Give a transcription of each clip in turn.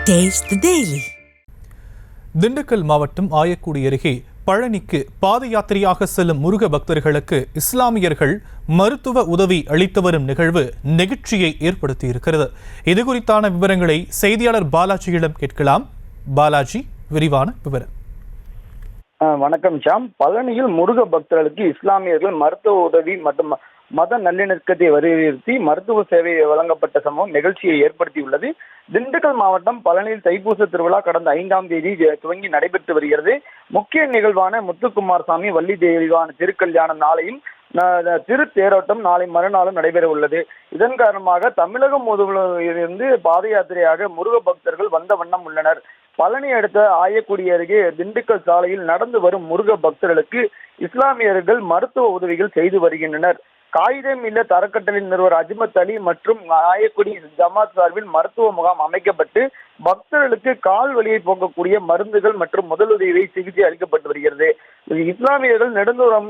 Taste the Daily. Dindigul மாவட்டம் ஆயக்குடி அருகே பழனிக்கு பாத யாத்திரையாக செல்லும் முருக பக்தர்களுக்கு இஸ்லாமியர்கள் மருத்துவ உதவி அளித்து வரும் நிகழ்வு நெகிழ்ச்சியை ஏற்படுத்தியிருக்கிறது. இது குறித்தான விவரங்களை செய்தியாளர் பாலாஜியிடம் கேட்கலாம். பாலாஜி, விரிவான விவரம். வணக்கம் ஷாம். பழனியில் முருக பக்தர்களுக்கு இஸ்லாமியர்கள் மருத்துவ உதவி மற்றும் மத நல்லிணக்கத்தை வலியுறுத்தி மருத்துவ சேவை வழங்கப்பட்ட சம்பவம் நிகழ்ச்சியை ஏற்படுத்தியுள்ளது. திண்டுக்கல் மாவட்டம் பழனியில் தைப்பூச திருவிழா கடந்த 5ஆம் தேதி துவங்கி நடைபெற்று வருகிறது. முக்கிய நிகழ்வான முத்துக்குமாரசாமி வள்ளி தெய்வான திருக்கல்யாணம் நாளையும் திருத்தேரோட்டம் நாளை மறுநாளும் நடைபெற உள்ளது. இதன் காரணமாக தமிழகம் முழுவதிலிருந்து பாத யாத்திரையாக முருக பக்தர்கள் வந்த வண்ணம் உள்ளனர். பழனி அடுத்த ஆயக்குடி அருகே திண்டுக்கல் சாலையில் நடந்து வரும் முருக பக்தர்களுக்கு இஸ்லாமியர்கள் மருத்துவ உதவிகள் செய்து வருகின்றனர். காகிதம் இல்ல தரக்கட்டளின் நிறுவனர் அஜ்மத் அலி மற்றும் ஆயக்குடி ஜமாத் சார்பில் மருத்துவ முகாம் அமைக்கப்பட்டு பக்தர்களுக்கு கால் வலியை போக்கக்கூடிய மருந்துகள் மற்றும் முதலுதவி சிகிச்சை அளிக்கப்பட்டு வருகிறது. இஸ்லாமியர்கள் நெடுந்தூரம்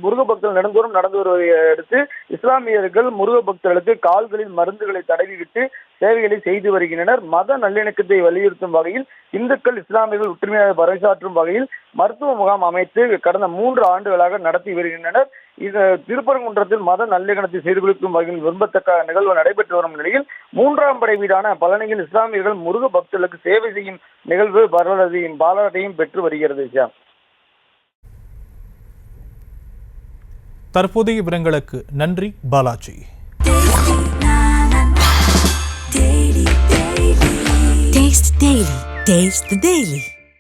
முருக பக்தர்கள் நெடுந்தூரம் நடந்து வருவதை அடுத்து இஸ்லாமியர்கள் முருக பக்தர்களுக்கு கால்களில் மருந்துகளை தடவிவிட்டு சேவைகளை செய்து வருகின்றனர். மத நல்லிணக்கத்தை வலியுறுத்தும் வகையில் இந்துக்கள் இஸ்லாமியர்கள் ஒற்றுமையாக பறைசாற்றும் வகையில் மருத்துவ முகாம் அமைத்து கடந்த 3 ஆண்டுகளாக நடத்தி வருகின்றனர். இது திருப்பரங்குன்றத்தில் மத நல்லிணக்கத்தை சீர்குலைக்கும் வகையில் விரும்பத்தக்க நிகழ்வு நடைபெற்று வரும் நிலையில் 3ஆம் படை வீடான பழனியில் இஸ்லாமியர்கள் முருக பக்தர்களுக்கு சேவை செய்யும் நிகழ்வு பாராட்டையும் பெற்று வருகிறது. தற்போதைய விவரங்களுக்கு நன்றி பாலாஜி. Taste the Daily.